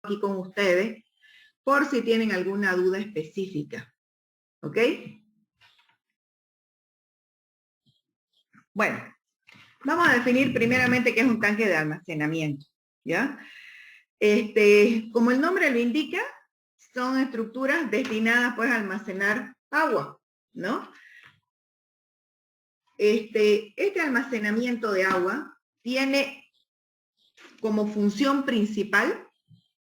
aquí con ustedes por si tienen alguna duda específica. ¿Ok? Bueno, vamos a definir primeramente qué es un tanque de almacenamiento, ¿ya? Como el nombre lo indica, son estructuras destinadas pues a almacenar agua, ¿no? Este almacenamiento de agua tiene como función principal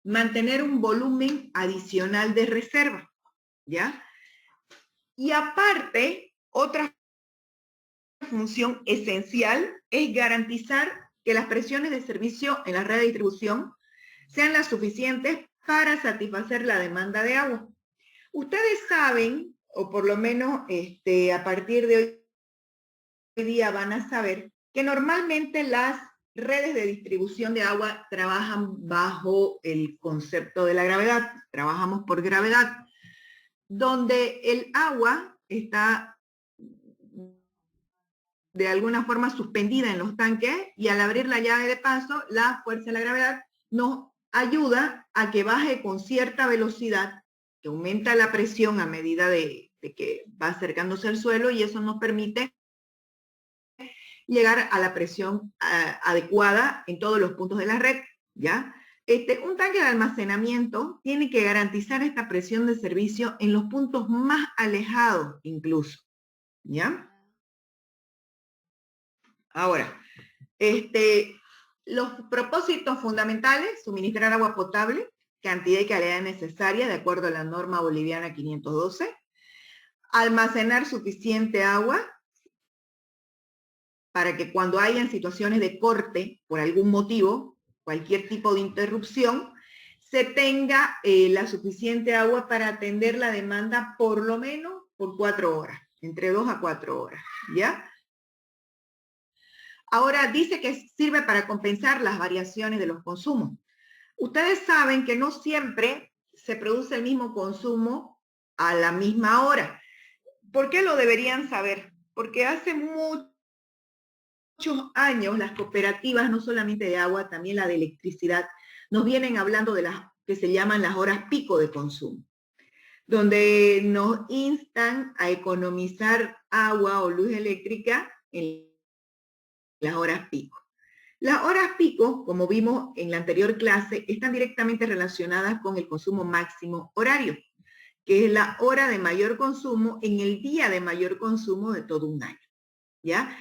mantener un volumen adicional de reserva, ¿ya? Y aparte, otra función esencial es garantizar que las presiones de servicio en la red de distribución sean las suficientes para satisfacer la demanda de agua. Ustedes saben, o por lo menos a partir de hoy día van a saber, que normalmente las redes de distribución de agua trabajan bajo el concepto de la gravedad, trabajamos por gravedad, donde el agua está de alguna forma suspendida en los tanques y al abrir la llave de paso, la fuerza de la gravedad nos ayuda a que baje con cierta velocidad, que aumenta la presión a medida de que va acercándose al suelo y eso nos permite llegar a la presión adecuada en todos los puntos de la red, ¿ya? Un tanque de almacenamiento tiene que garantizar esta presión de servicio en los puntos más alejados incluso, ¿ya? Ahora, los propósitos fundamentales: suministrar agua potable, cantidad y calidad necesaria de acuerdo a la norma boliviana 512, almacenar suficiente agua para que cuando hayan situaciones de corte, por algún motivo, cualquier tipo de interrupción, se tenga la suficiente agua para atender la demanda por lo menos por 4 horas, entre 2 a 4 horas, ¿ya? Ahora dice que sirve para compensar las variaciones de los consumos. Ustedes saben que no siempre se produce el mismo consumo a la misma hora. ¿Por qué lo deberían saber? Porque hace muchos años las cooperativas, no solamente de agua, también la de electricidad, nos vienen hablando de las que se llaman las horas pico de consumo, donde nos instan a economizar agua o luz eléctrica en las horas pico. Las horas pico, como vimos en la anterior clase, están directamente relacionadas con el consumo máximo horario, que es la hora de mayor consumo en el día de mayor consumo de todo un año, ¿ya?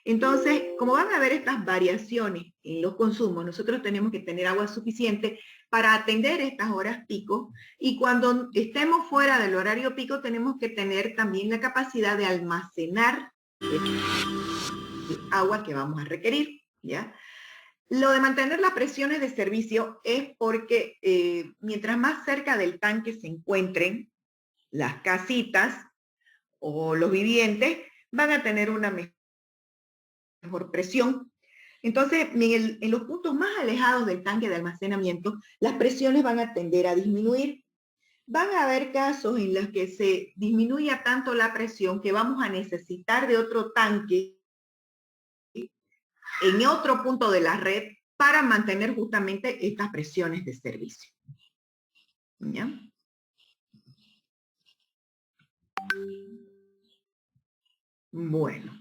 Entonces, como van a haber estas variaciones en los consumos, nosotros tenemos que tener agua suficiente para atender estas horas pico, y cuando estemos fuera del horario pico tenemos que tener también la capacidad de almacenar agua que vamos a requerir, ¿ya? Lo de mantener las presiones de servicio es porque mientras más cerca del tanque se encuentren las casitas o los vivientes, van a tener una mejor presión. Entonces, en los puntos más alejados del tanque de almacenamiento, las presiones van a tender a disminuir. Van a haber casos en los que se disminuya tanto la presión que vamos a necesitar de otro tanque en otro punto de la red para mantener justamente estas presiones de servicio. ¿Ya? Bueno.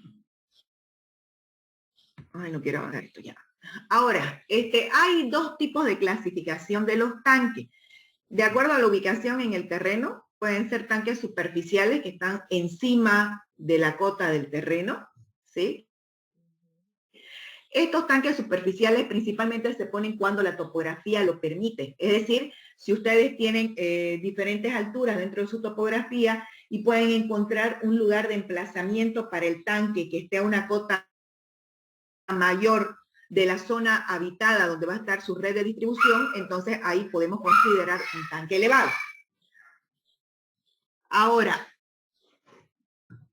Ay, no quiero apagar esto ya. Ahora, hay dos tipos de clasificación de los tanques. De acuerdo a la ubicación en el terreno, pueden ser tanques superficiales que están encima de la cota del terreno, ¿sí? Estos tanques superficiales principalmente se ponen cuando la topografía lo permite. Es decir, si ustedes tienen diferentes alturas dentro de su topografía y pueden encontrar un lugar de emplazamiento para el tanque que esté a una cota mayor de la zona habitada donde va a estar su red de distribución, entonces ahí podemos considerar un tanque elevado. Ahora,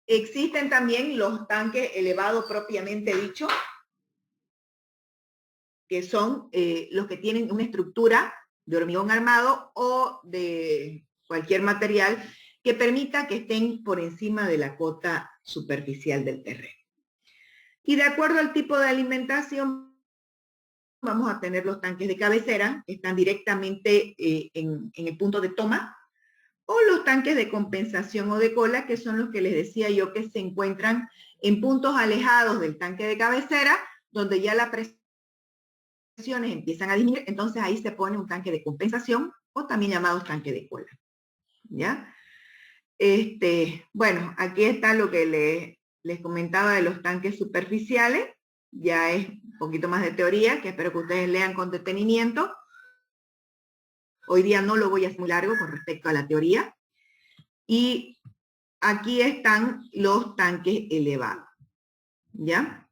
existen también los tanques elevados propiamente dicho, que son los que tienen una estructura de hormigón armado o de cualquier material que permita que estén por encima de la cota superficial del terreno. Y de acuerdo al tipo de alimentación, vamos a tener los tanques de cabecera, que están directamente en el punto de toma, o los tanques de compensación o de cola, que son los que les decía yo que se encuentran en puntos alejados del tanque de cabecera, donde ya las presiones empiezan a disminuir, entonces ahí se pone un tanque de compensación, o también llamados tanque de cola, ¿ya? Bueno, aquí está lo que les comentaba de los tanques superficiales, ya es un poquito más de teoría, que espero que ustedes lean con detenimiento. Hoy día no lo voy a hacer muy largo con respecto a la teoría. Y aquí están los tanques elevados, ¿ya?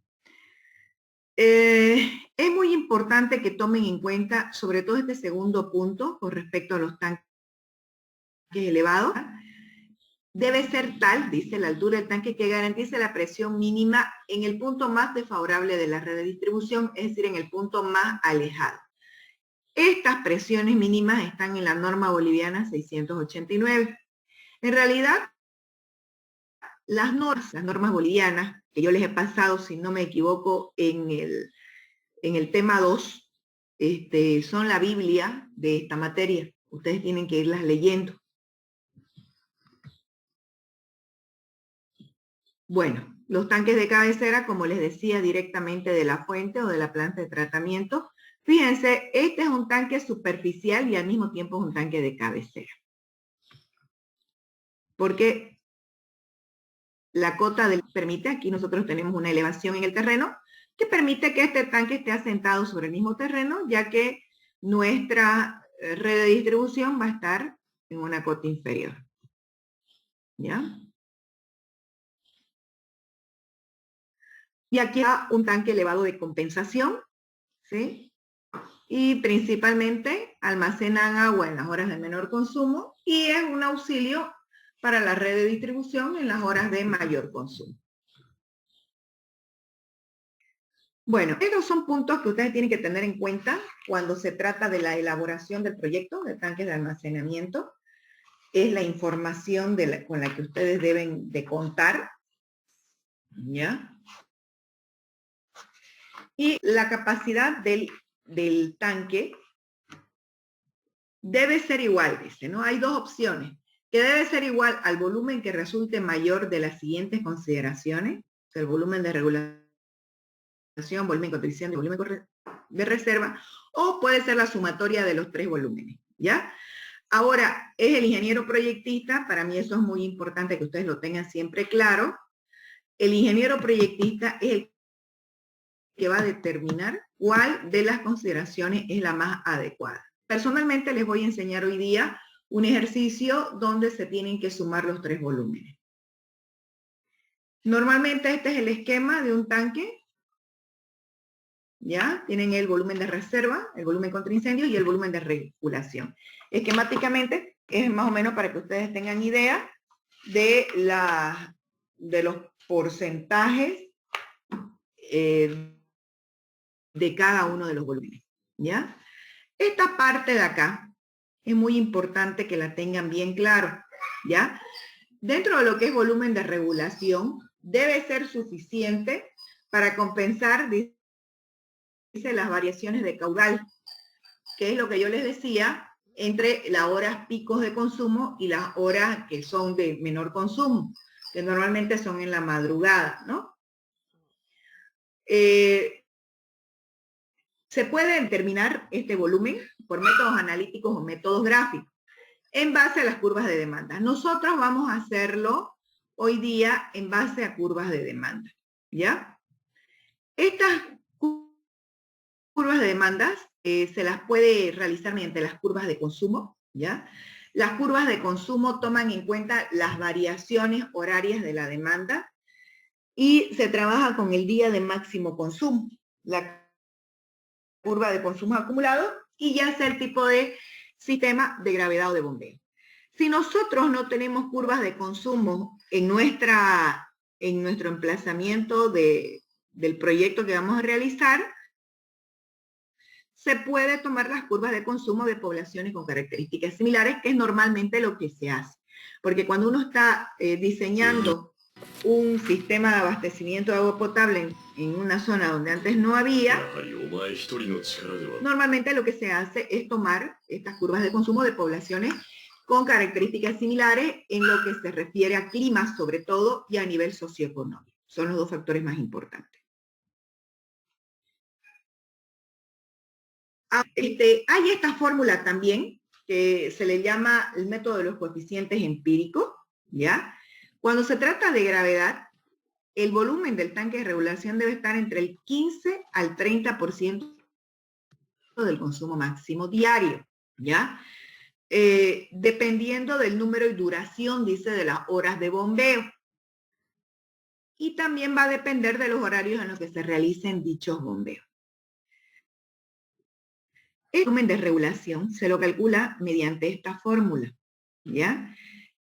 Es muy importante que tomen en cuenta, sobre todo este segundo punto, con respecto a los tanques elevados. Debe ser tal, dice, la altura del tanque que garantice la presión mínima en el punto más desfavorable de la red de distribución, es decir, en el punto más alejado. Estas presiones mínimas están en la norma boliviana 689. En realidad, las normas bolivianas, que yo les he pasado, si no me equivoco, en el tema 2, son la Biblia de esta materia. Ustedes tienen que irlas leyendo. Bueno, los tanques de cabecera, como les decía, directamente de la fuente o de la planta de tratamiento. Fíjense, este es un tanque superficial y al mismo tiempo es un tanque de cabecera. Porque la cota permite, aquí nosotros tenemos una elevación en el terreno, que permite que este tanque esté asentado sobre el mismo terreno, ya que nuestra red de distribución va a estar en una cota inferior. ¿Ya? Y aquí va un tanque elevado de compensación, ¿sí? Y principalmente almacenan agua en las horas de menor consumo y es un auxilio para la red de distribución en las horas de mayor consumo. Bueno, estos son puntos que ustedes tienen que tener en cuenta cuando se trata de la elaboración del proyecto de tanques de almacenamiento. Es la información con la que ustedes deben de contar, ¿ya? Y la capacidad del tanque debe ser igual, dice, ¿no? Hay dos opciones, que debe ser igual al volumen que resulte mayor de las siguientes consideraciones, o sea, el volumen de regulación, volumen de contención y volumen de reserva, o puede ser la sumatoria de los tres volúmenes, ¿ya? Ahora, es el ingeniero proyectista, para mí eso es muy importante que ustedes lo tengan siempre claro. El ingeniero proyectista es el que va a determinar cuál de las consideraciones es la más adecuada. Personalmente les voy a enseñar hoy día un ejercicio donde se tienen que sumar los tres volúmenes. Normalmente este es el esquema de un tanque. ¿Ya? Tienen el volumen de reserva, el volumen contra incendios y el volumen de regulación. Esquemáticamente es más o menos para que ustedes tengan idea de los porcentajes de cada uno de los volúmenes, ¿ya? Esta parte de acá es muy importante que la tengan bien claro, ¿ya? Dentro de lo que es volumen de regulación, debe ser suficiente para compensar, dice, las variaciones de caudal, que es lo que yo les decía, entre las horas picos de consumo y las horas que son de menor consumo, que normalmente son en la madrugada, ¿no? Se puede determinar este volumen por métodos analíticos o métodos gráficos en base a las curvas de demanda. Nosotros vamos a hacerlo hoy día en base a curvas de demanda, ¿ya? Estas curvas de demandas se las puede realizar mediante las curvas de consumo, ¿ya? Las curvas de consumo toman en cuenta las variaciones horarias de la demanda y se trabaja con el día de máximo consumo, la curva de consumo acumulado y ya sea el tipo de sistema de gravedad o de bombeo. Si nosotros no tenemos curvas de consumo en nuestro emplazamiento del proyecto que vamos a realizar, se puede tomar las curvas de consumo de poblaciones con características similares, que es normalmente lo que se hace. Porque cuando uno está diseñando un sistema de abastecimiento de agua potable en una zona donde antes no había, normalmente lo que se hace es tomar estas curvas de consumo de poblaciones con características similares en lo que se refiere a clima, sobre todo, y a nivel socioeconómico. Son los dos factores más importantes. Hay esta fórmula también, que se le llama el método de los coeficientes empíricos, ¿ya? Cuando se trata de gravedad, el volumen del tanque de regulación debe estar entre el 15 al 30% del consumo máximo diario, ¿ya? Dependiendo del número y duración, dice, de las horas de bombeo. Y también va a depender de los horarios en los que se realicen dichos bombeos. El volumen de regulación se lo calcula mediante esta fórmula, ¿ya?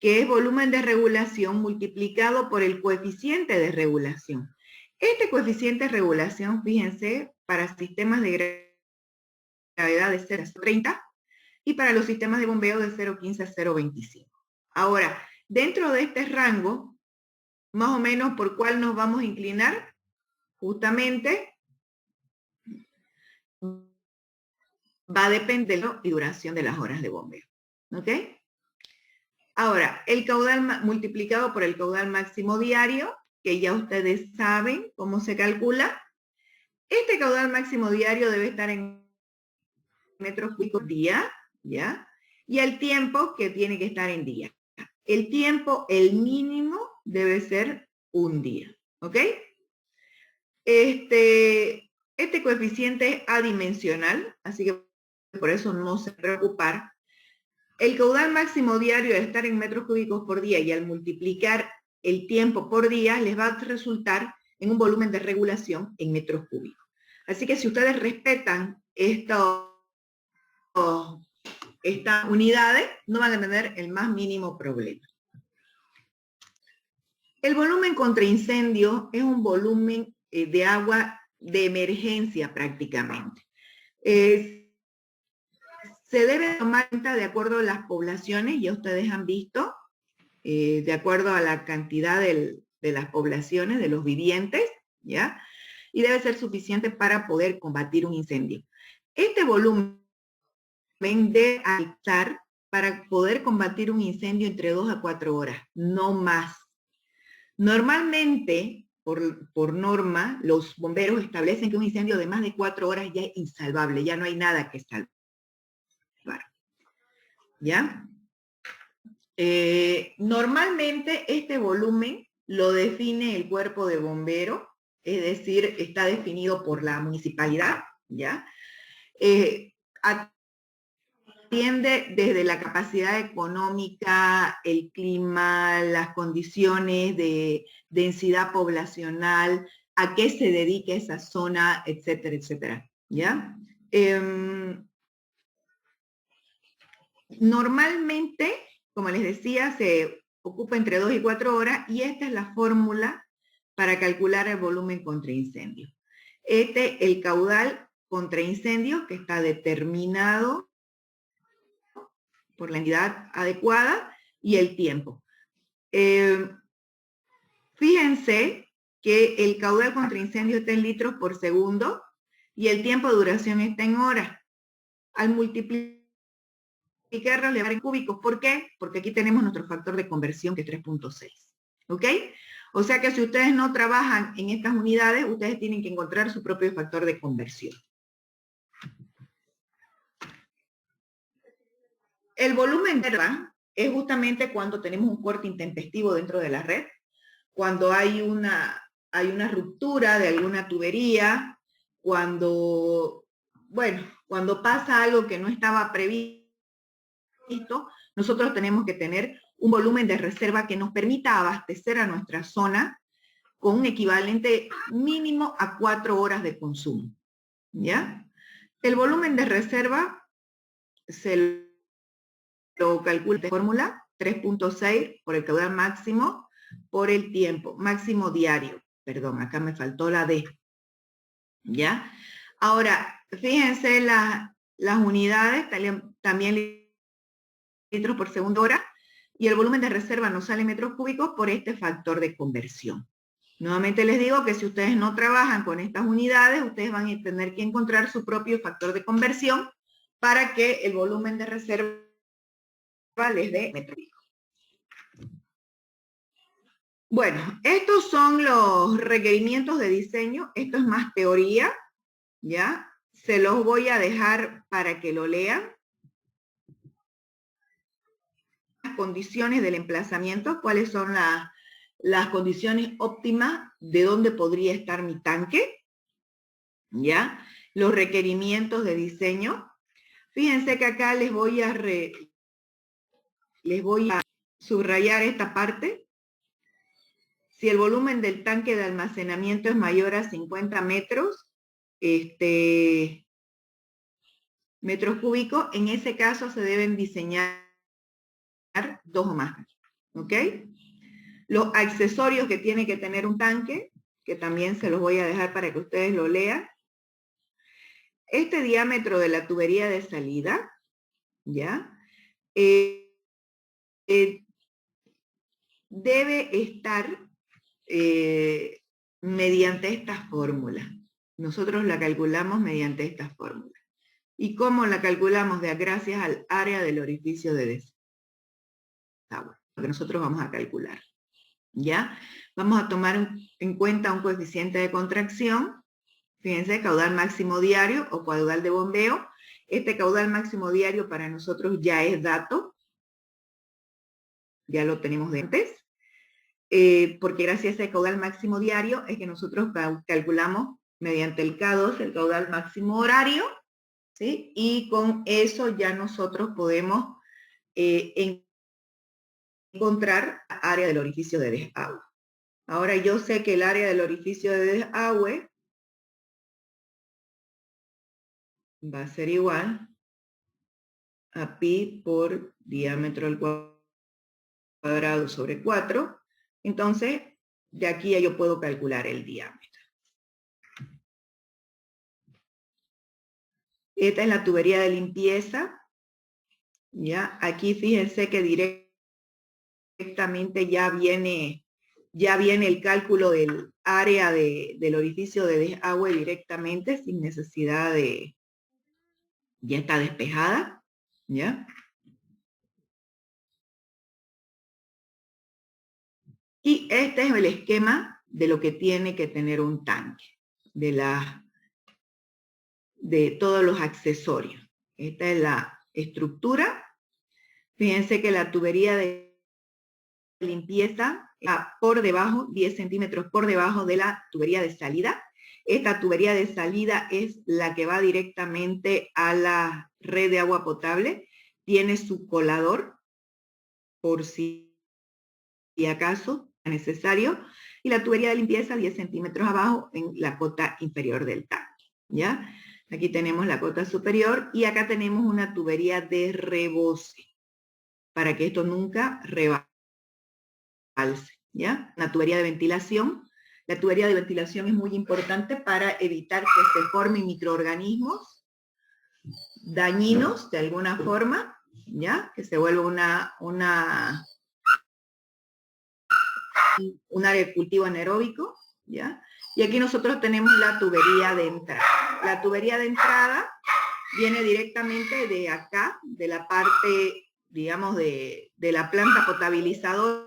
Que es volumen de regulación multiplicado por el coeficiente de regulación. Este coeficiente de regulación, fíjense, para sistemas de gravedad de 0 a 30 y para los sistemas de bombeo de 0,15 a 0,25. Ahora, dentro de este rango, más o menos por cuál nos vamos a inclinar, justamente va a depender de la duración de las horas de bombeo. ¿Ok? Ahora, el caudal multiplicado por el caudal máximo diario, que ya ustedes saben cómo se calcula. Este caudal máximo diario debe estar en metros cúbicos día, ¿ya? Y el tiempo que tiene que estar en día. El tiempo, el mínimo, debe ser un día, ¿ok? Este coeficiente es adimensional, así que por eso no se preocupar. El caudal máximo diario de estar en metros cúbicos por día y al multiplicar el tiempo por día les va a resultar en un volumen de regulación en metros cúbicos. Así que si ustedes respetan estas unidades, no van a tener el más mínimo problema. El volumen contra incendio es un volumen de agua de emergencia prácticamente. Se debe tomar en cuenta de acuerdo a las poblaciones, ya ustedes han visto, de acuerdo a la cantidad de las poblaciones, de los vivientes, ¿ya? Y debe ser suficiente para poder combatir un incendio. Este volumen debe estar para poder combatir un incendio entre 2 a 4 horas, no más. Normalmente, por norma, los bomberos establecen que un incendio de más de 4 horas ya es insalvable, ya no hay nada que salvar. ¿Ya? Normalmente este volumen lo define el cuerpo de bomberos, es decir, está definido por la municipalidad, ¿ya? Atiende desde la capacidad económica, el clima, las condiciones de densidad poblacional, a qué se dedica esa zona, etcétera, etcétera, ¿ya? Normalmente, como les decía, se ocupa entre 2 y 4 horas y esta es la fórmula para calcular el volumen contra incendios. El caudal contra incendios que está determinado por la entidad adecuada y el tiempo. Fíjense que el caudal contra incendios está en litros por segundo y el tiempo de duración está en horas. Al multiplicarlo en cúbicos, ¿por qué? Porque aquí tenemos nuestro factor de conversión que es 3.6. ¿Ok? O sea que si ustedes no trabajan en estas unidades, ustedes tienen que encontrar su propio factor de conversión. El volumen de reserva es justamente cuando tenemos un corte intempestivo dentro de la red, cuando hay una ruptura de alguna tubería, cuando pasa algo que no estaba previsto, nosotros tenemos que tener un volumen de reserva que nos permita abastecer a nuestra zona con un equivalente mínimo a 4 horas de consumo, ¿ya? El volumen de reserva se lo calcula de fórmula 3.6 por el caudal máximo por el tiempo, máximo diario. Perdón, acá me faltó la D. ¿Ya? Ahora, fíjense las unidades, también litros por segundo hora. y el volumen de reserva nos sale en metros cúbicos por este factor de conversión. Nuevamente les digo que si ustedes no trabajan con estas unidades, ustedes van a tener que encontrar su propio factor de conversión para que el volumen de reserva les dé metros cúbicos. Bueno, estos son los requerimientos de diseño. Esto es más teoría, ¿ya? Se los voy a dejar para que lo lean. Las condiciones del emplazamiento, cuáles son las condiciones óptimas de dónde podría estar mi tanque, ¿ya? Los requerimientos de diseño. Fíjense que acá les voy a subrayar esta parte. Si el volumen del tanque de almacenamiento es mayor a 50 metros, metros cúbicos, en ese caso se deben diseñar 2 o más, ¿ok? Los accesorios que tiene que tener un tanque, que también se los voy a dejar para que ustedes lo lean. Este diámetro de la tubería de salida, ¿ya? Debe estar mediante esta fórmula. Nosotros la calculamos mediante esta fórmula. ¿Y cómo la calculamos? Gracias al área del orificio de desagüe, lo que nosotros vamos a calcular. ¿Ya? Vamos a tomar en cuenta un coeficiente de contracción. Fíjense, caudal máximo diario o caudal de bombeo. Este caudal máximo diario para nosotros ya es dato. Ya lo tenemos de antes. Porque gracias a ese caudal máximo diario es que nosotros calculamos mediante el K2 el caudal máximo horario, ¿sí? Y con eso ya nosotros podemos encontrar el área del orificio de desagüe. Ahora yo sé que el área del orificio de desagüe va a ser igual a pi por diámetro al cuadrado sobre 4. Entonces, de aquí ya yo puedo calcular el diámetro. Esta es la tubería de limpieza. ¿Ya? Aquí fíjense que directamente ya viene el cálculo del área del orificio de desagüe directamente, sin necesidad de... Ya está despejada, ¿ya? Y este es el esquema de lo que tiene que tener un tanque, de todos los accesorios. Esta es la estructura. Fíjense que la tubería de limpieza está por debajo, 10 centímetros por debajo de la tubería de salida. Esta tubería de salida es la que va directamente a la red de agua potable. Tiene su colador, por si acaso es necesario. Y la tubería de limpieza 10 centímetros abajo en la cota inferior del tanque, ¿ya? Aquí tenemos la cota superior y acá tenemos una tubería de rebose para que esto nunca rebalse, ¿ya? Una tubería de ventilación. La tubería de ventilación es muy importante para evitar que se formen microorganismos dañinos de alguna forma, ¿ya? Que se vuelva un área de cultivo anaeróbico, ¿ya? Y aquí nosotros tenemos la tubería de entrada. La tubería de entrada viene directamente de acá, de la parte, digamos, de la planta potabilizadora.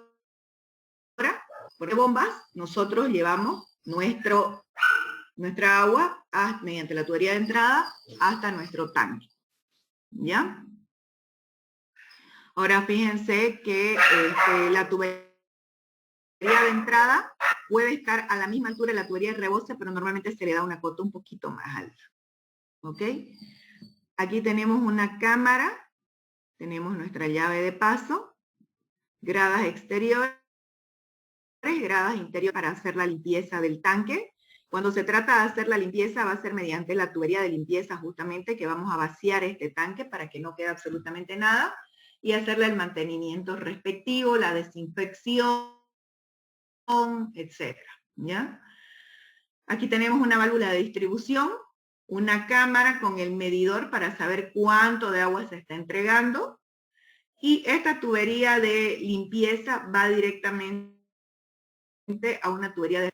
Por bombas, nosotros llevamos nuestra agua mediante la tubería de entrada hasta nuestro tanque, ¿ya? Ahora fíjense que la tubería de entrada puede estar a la misma altura de la tubería de rebose, pero normalmente se le da una cota un poquito más alta, ¿ok? Aquí tenemos una cámara, tenemos nuestra llave de paso, gradas exteriores, gradas interiores para hacer la limpieza del tanque. Cuando se trata de hacer la limpieza va a ser mediante la tubería de limpieza justamente que vamos a vaciar este tanque para que no quede absolutamente nada y hacerle el mantenimiento respectivo, la desinfección, etcétera, ¿ya? Aquí tenemos una válvula de distribución, una cámara con el medidor para saber cuánto de agua se está entregando Y esta tubería de limpieza va directamente a una tubería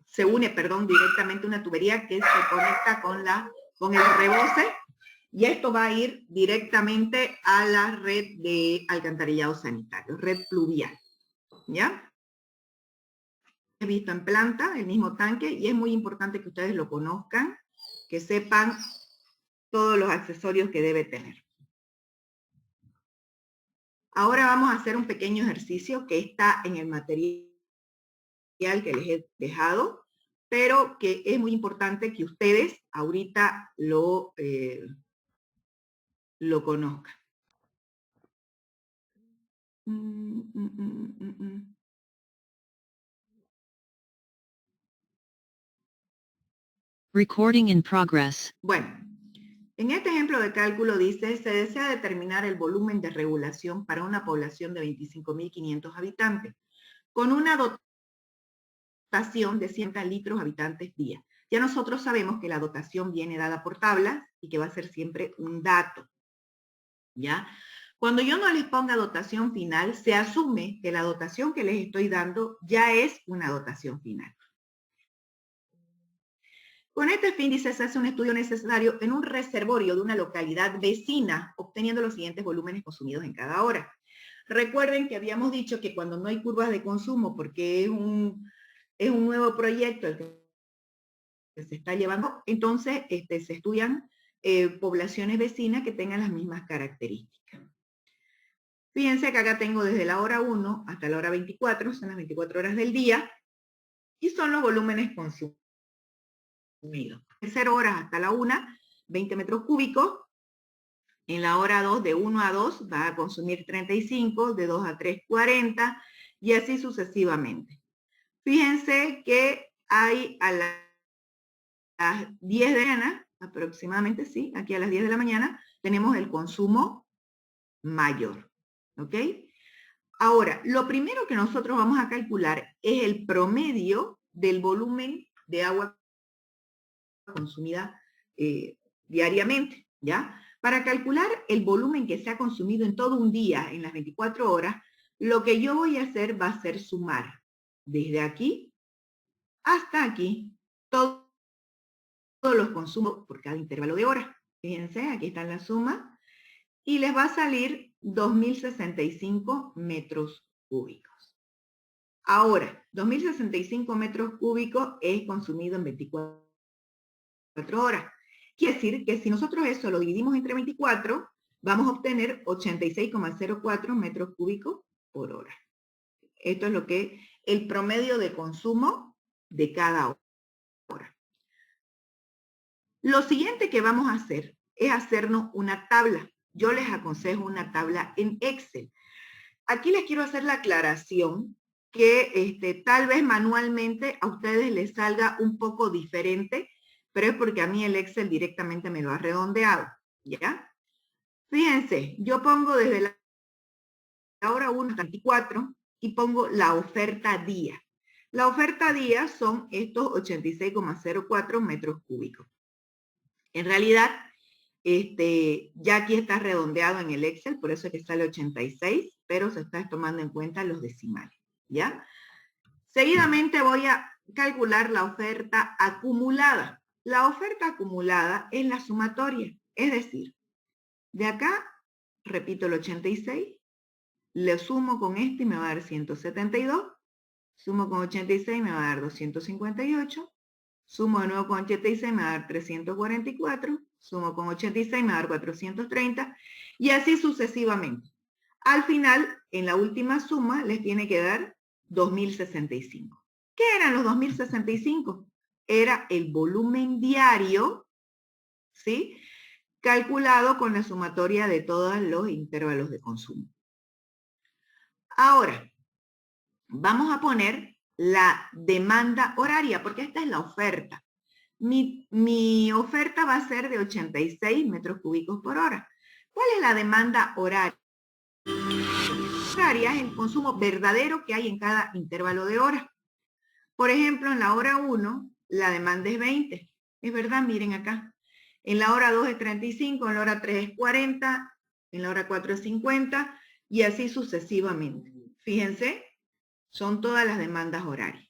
se une, perdón, directamente a una tubería que se conecta con el rebose, y esto va a ir directamente a la red de alcantarillado sanitario, red pluvial, ¿ya? He visto en planta el mismo tanque, y es muy importante que ustedes lo conozcan, que sepan todos los accesorios que debe tener. Ahora vamos a hacer un pequeño ejercicio que está en el material que les he dejado, pero que es muy importante que ustedes ahorita lo conozcan. Recording in progress. Bueno, en este ejemplo de cálculo dice, se desea determinar el volumen de regulación para una población de 25.500 habitantes, con una dotación de 100 litros habitantes día. Ya nosotros sabemos que la dotación viene dada por tablas y que va a ser siempre un dato, ¿ya? Cuando yo no les ponga dotación final, se asume que la dotación que les estoy dando ya es una dotación final. Con este fin, dice, se hace un estudio necesario en un reservorio de una localidad vecina, obteniendo los siguientes volúmenes consumidos en cada hora. Recuerden que habíamos dicho que cuando no hay curvas de consumo, porque es un nuevo proyecto el que se está llevando, entonces se estudian poblaciones vecinas que tengan las mismas características. Fíjense que acá tengo desde la hora 1 hasta la hora 24, son las 24 horas del día, y son los volúmenes consumidos. De 0 horas hasta la 1, 20 metros cúbicos. En la hora 2, de 1 a 2, va a consumir 35, de 2 a 3, 40, y así sucesivamente. Fíjense que hay a las 10 de la mañana, aproximadamente, sí, aquí a las 10 de la mañana, tenemos el consumo mayor, ¿ok? Ahora, lo primero que nosotros vamos a calcular es el promedio del volumen de agua consumida diariamente, ¿ya? Para calcular el volumen que se ha consumido en todo un día, en las 24 horas, lo que yo voy a hacer va a ser sumar desde aquí hasta aquí todos los consumos por cada intervalo de horas. Fíjense, aquí está la suma, y les va a salir 2.065 metros cúbicos. Ahora, 2.065 metros cúbicos es consumido en 24 horas. Quiere decir que si nosotros eso lo dividimos entre 24, vamos a obtener 86,04 metros cúbicos por hora. Esto es lo que es el promedio de consumo de cada hora. Lo siguiente que vamos a hacer es hacernos una tabla. Yo les aconsejo una tabla en Excel. Aquí les quiero hacer la aclaración que tal vez manualmente a ustedes les salga un poco diferente, pero es porque a mí el Excel directamente me lo ha redondeado, ¿ya? Fíjense, yo pongo desde la hora 1 hasta 24 y pongo la oferta día. La oferta día son estos 86,04 metros cúbicos. En realidad, ya aquí está redondeado en el Excel, por eso es que sale 86, pero se está tomando en cuenta los decimales, ¿ya? Seguidamente voy a calcular la oferta acumulada. La oferta acumulada es la sumatoria, es decir, de acá, repito el 86, le sumo con este y me va a dar 172, sumo con 86 me va a dar 258, sumo de nuevo con 86 me va a dar 344, sumo con 86 me va a dar 430, y así sucesivamente. Al final, en la última suma, les tiene que dar 2.065. ¿Qué eran los 2.065? Era el volumen diario, ¿sí?, calculado con la sumatoria de todos los intervalos de consumo. Ahora, vamos a poner la demanda horaria, porque esta es la oferta. Mi oferta va a ser de 86 metros cúbicos por hora. ¿Cuál es la demanda horaria? Es el consumo verdadero que hay en cada intervalo de hora. Por ejemplo, en la hora 1, la demanda es 20. Es verdad, miren acá. En la hora 2 es 35, en la hora 3 es 40, en la hora 4 es 50, y así sucesivamente. Fíjense, son todas las demandas horarias.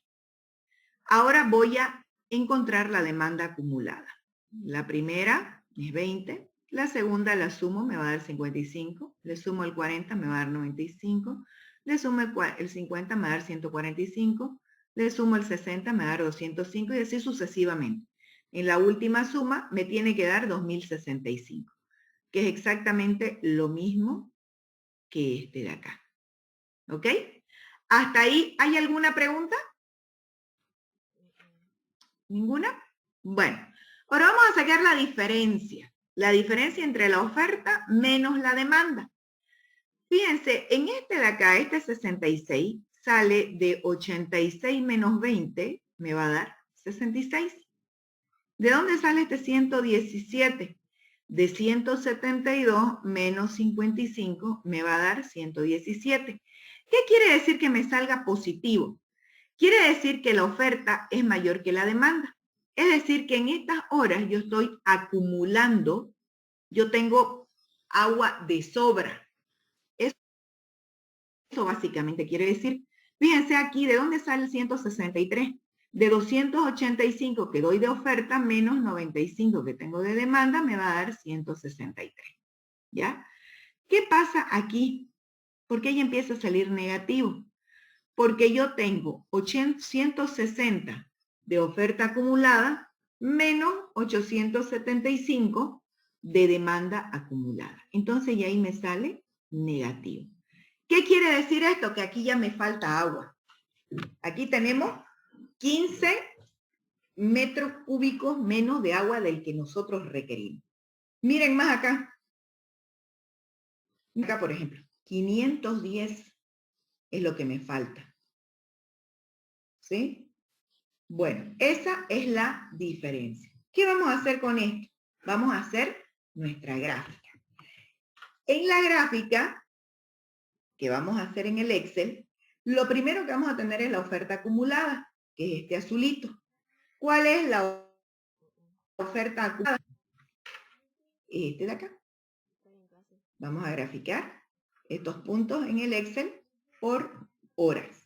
Ahora voy a encontrar la demanda acumulada. La primera es 20, la segunda la sumo, me va a dar 55, le sumo el 40, me va a dar 95, le sumo el 50, me va a dar 145, le sumo el 60, me va a dar 205 y así sucesivamente. En la última suma me tiene que dar 2065, que es exactamente lo mismo que este de acá. ¿Ok? ¿Hasta ahí hay alguna pregunta? ¿Ninguna? Bueno, ahora vamos a sacar la diferencia entre la oferta menos la demanda. Fíjense, en este de acá, este 66, sale de 86 menos 20, me va a dar 66. ¿De dónde sale este 117? De 172 menos 55 me va a dar 117. ¿Qué quiere decir que me salga positivo? Quiere decir que la oferta es mayor que la demanda. Es decir, que en estas horas yo estoy acumulando, yo tengo agua de sobra. Eso básicamente quiere decir, fíjense aquí, ¿de dónde sale el 163? De 285 que doy de oferta menos 95 que tengo de demanda, me va a dar 163. ¿Ya? ¿Qué pasa aquí? ¿Por qué ella empieza a salir negativo? Porque yo tengo 160 de oferta acumulada menos 875 de demanda acumulada. Entonces ya ahí me sale negativo. ¿Qué quiere decir esto? Que aquí ya me falta agua. Aquí tenemos 15 metros cúbicos menos de agua del que nosotros requerimos. Miren más acá. Acá, por ejemplo, 510 es lo que me falta. ¿Sí? Bueno, esa es la diferencia. ¿Qué vamos a hacer con esto? Vamos a hacer nuestra gráfica. En la gráfica que vamos a hacer en el Excel, lo primero que vamos a tener es la oferta acumulada, que es este azulito. ¿Cuál es la oferta acumulada? Este de acá. Vamos a graficar estos puntos en el Excel por horas.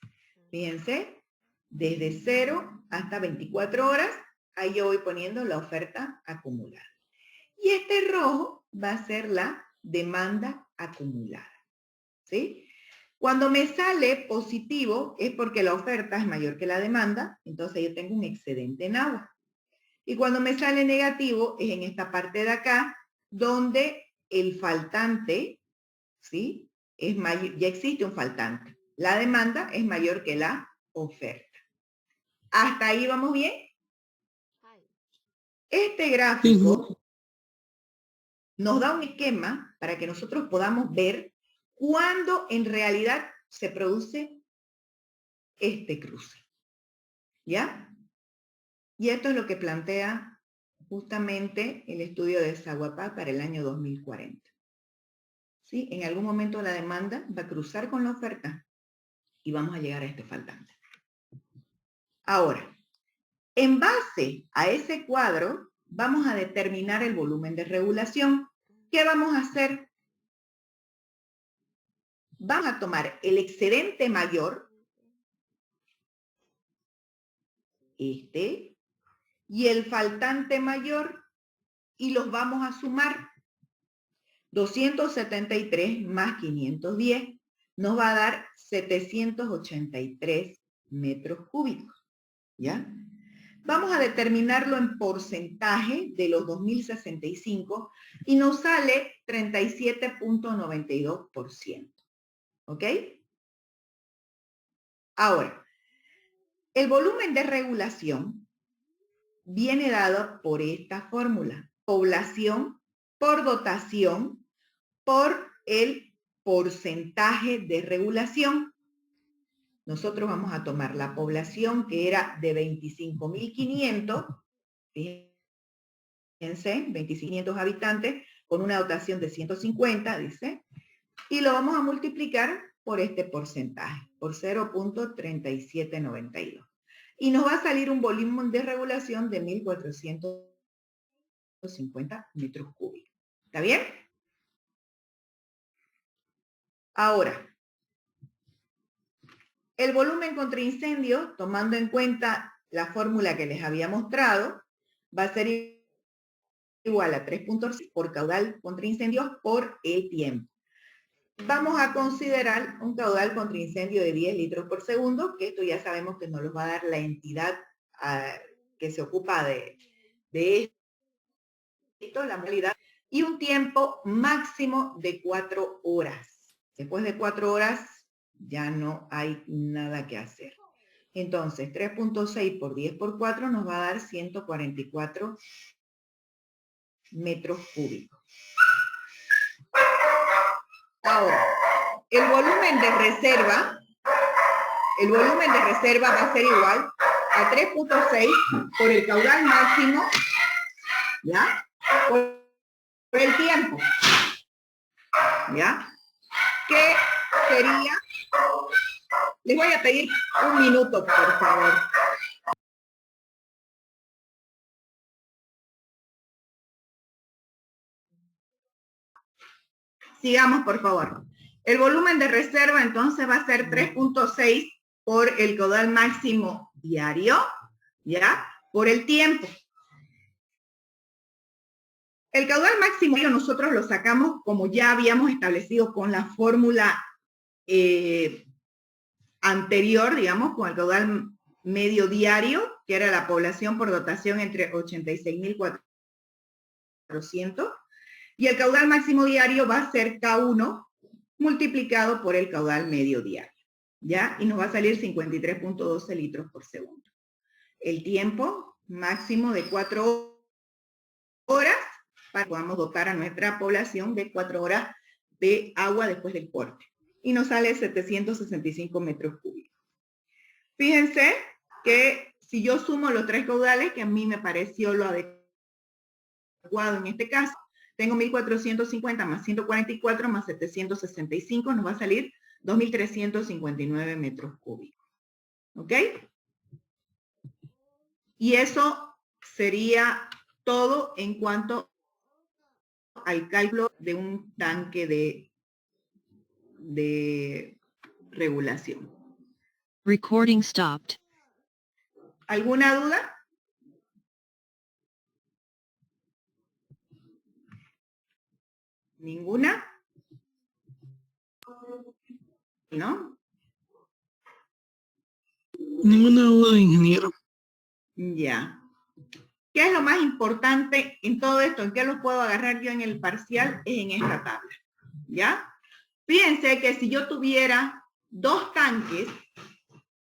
Fíjense, desde 0 hasta 24 horas, ahí yo voy poniendo la oferta acumulada. Y este rojo va a ser la demanda acumulada. ¿Sí? Cuando me sale positivo es porque la oferta es mayor que la demanda, entonces yo tengo un excedente en agua. Y cuando me sale negativo es en esta parte de acá, donde el faltante, ¿sí? Es mayor, ya existe un faltante. La demanda es mayor que la oferta. ¿Hasta ahí vamos bien? Este gráfico nos da un esquema para que nosotros podamos ver cuándo en realidad se produce este cruce. ¿Ya? Y esto es lo que plantea justamente el estudio de Zaguapá para el año 2040. ¿Sí? En algún momento la demanda va a cruzar con la oferta y vamos a llegar a este faltante. Ahora, en base a ese cuadro, vamos a determinar el volumen de regulación. ¿Qué vamos a hacer? Vamos a tomar el excedente mayor, este, y el faltante mayor, y los vamos a sumar. 273 más 510 nos va a dar 783 metros cúbicos, ¿ya? Vamos a determinarlo en porcentaje de los 2065 y nos sale 37.92%, ¿ok? Ahora, el volumen de regulación viene dado por esta fórmula, población por dotación por el porcentaje de regulación. Nosotros vamos a tomar la población que era de 25.500, fíjense, 25.500 habitantes con una dotación de 150, dice, y lo vamos a multiplicar por este porcentaje, por 0.3792. Y nos va a salir un volumen de regulación de 1.450 metros cúbicos. ¿Está bien? Ahora, el volumen contra incendio, tomando en cuenta la fórmula que les había mostrado, va a ser igual a 3.6 por caudal contra incendios por el tiempo. Vamos a considerar un caudal contra incendio de 10 litros por segundo, que esto ya sabemos que nos lo va a dar la entidad que se ocupa de esto, la modalidad, y un tiempo máximo de 4 horas. Después de 4 horas ya no hay nada que hacer. Entonces, 3.6 por 10 por 4 nos va a dar 144 metros cúbicos. Ahora, el volumen de reserva va a ser igual a 3.6 por el caudal máximo, ¿ya? Por el tiempo, ¿ya? Que sería, les voy a pedir un minuto, por favor. Sigamos, por favor. El volumen de reserva entonces va a ser 3.6 por el caudal máximo diario, ¿ya? Por el tiempo. El caudal máximo nosotros lo sacamos como ya habíamos establecido con la fórmula anterior, digamos, con el caudal medio diario, que era la población por dotación entre 86.400, y el caudal máximo diario va a ser K1 multiplicado por el caudal medio diario, ¿ya? Y nos va a salir 53.12 litros por segundo. El tiempo máximo de 4 horas para que podamos dotar a nuestra población de 4 horas de agua después del corte. Y nos sale 765 metros cúbicos. Fíjense que si yo sumo los 3 caudales, que a mí me pareció lo adecuado en este caso, tengo 1.450 más 144 más 765, nos va a salir 2.359 metros cúbicos. ¿Ok? Y eso sería todo en cuanto al cálculo de un tanque de regulación. Recording stopped. ¿Alguna duda? ¿Ninguna? ¿No? Ninguna duda, ingeniero. Ya. ¿Qué es lo más importante en todo esto? ¿En qué lo puedo agarrar yo en el parcial? Es en esta tabla. ¿Ya? Fíjense que si yo tuviera 2 tanques,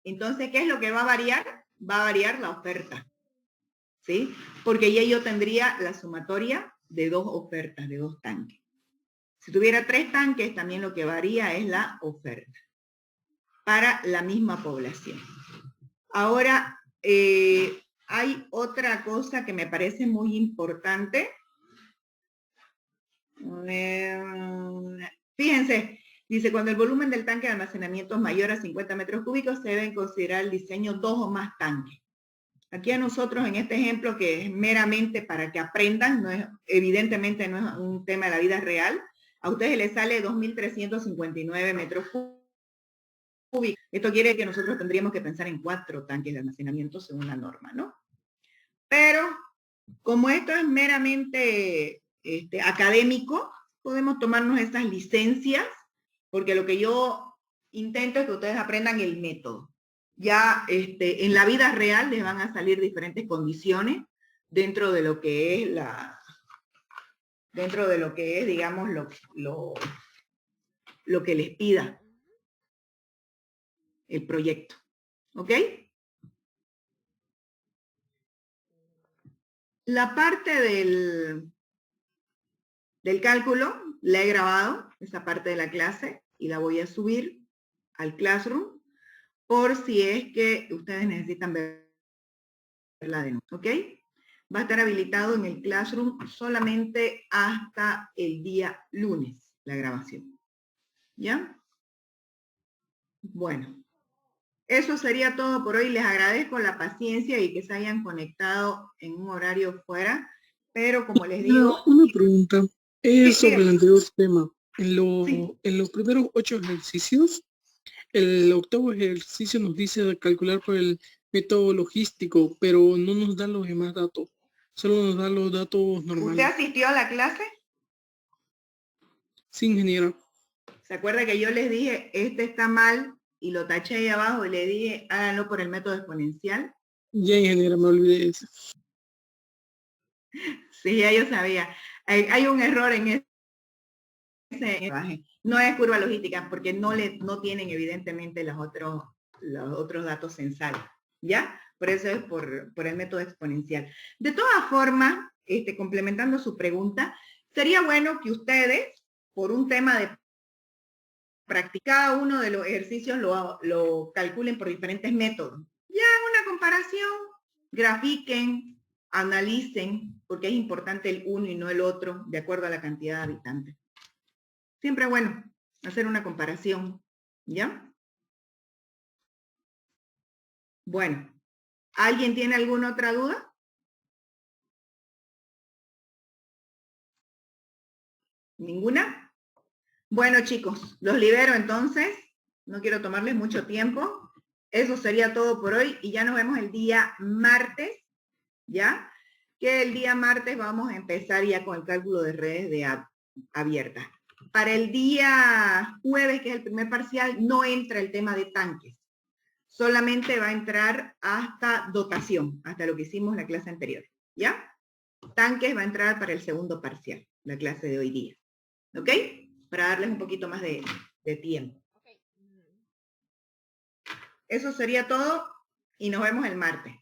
entonces, ¿qué es lo que va a variar? Va a variar la oferta. ¿Sí? Porque ya yo tendría la sumatoria de 2 ofertas, de 2 tanques. Si tuviera 3 tanques, también lo que varía es la oferta para la misma población. Ahora, hay otra cosa que me parece muy importante. Fíjense, dice, cuando el volumen del tanque de almacenamiento es mayor a 50 metros cúbicos, se deben considerar el diseño 2 o más tanques. Aquí a nosotros en este ejemplo, que es meramente para que aprendan, no es, evidentemente no es un tema de la vida real, a ustedes les sale 2.359 metros cúbicos. Esto quiere decir que nosotros tendríamos que pensar en 4 tanques de almacenamiento según la norma, ¿no? Pero, como esto es meramente académico, podemos tomarnos esas licencias, porque lo que yo intento es que ustedes aprendan el método. Ya en la vida real les van a salir diferentes condiciones dentro de lo que es digamos, lo que les pida el proyecto. ¿Ok? La parte del cálculo la he grabado, esa parte de la clase, y la voy a subir al Classroom por si es que ustedes necesitan verla de nuevo. ¿Ok? Va a estar habilitado en el Classroom solamente hasta el día lunes, la grabación. ¿Ya? Bueno, eso sería todo por hoy. Les agradezco la paciencia y que se hayan conectado en un horario fuera, pero como les digo... Una pregunta, sobre el anterior tema. Sí. En los primeros 8 ejercicios, el octavo ejercicio nos dice de calcular por el método logístico, pero no nos da los demás datos. Solo nos da los datos ¿Usted normales. asistió a la clase? Sí, ingeniera. ¿Se acuerda que yo les dije, este está mal, y lo taché ahí abajo y le dije, háganlo por el método exponencial? Ya, ingeniera, me olvidé de eso. Sí, ya yo sabía. Hay un error en ese. No es curva logística porque no tienen evidentemente los otros datos censales, ¿ya? Por eso es por el método exponencial. De todas formas, complementando su pregunta, sería bueno que ustedes, por un tema de practicar uno de los ejercicios, lo calculen por diferentes métodos. Ya en una comparación, grafiquen, analicen, porque es importante el uno y no el otro, de acuerdo a la cantidad de habitantes. Siempre es bueno hacer una comparación, ¿ya? Bueno, ¿alguien tiene alguna otra duda? ¿Ninguna? Bueno, chicos, los libero entonces. No quiero tomarles mucho tiempo. Eso sería todo por hoy y ya nos vemos el día martes, ¿ya? Que el día martes vamos a empezar ya con el cálculo de redes abiertas. Para el día jueves, que es el primer parcial, no entra el tema de tanques. Solamente va a entrar hasta dotación, hasta lo que hicimos en la clase anterior, ¿ya? Tanques va a entrar para el segundo parcial, la clase de hoy día, ¿ok? Para darles un poquito más de tiempo. Eso sería todo y nos vemos el martes.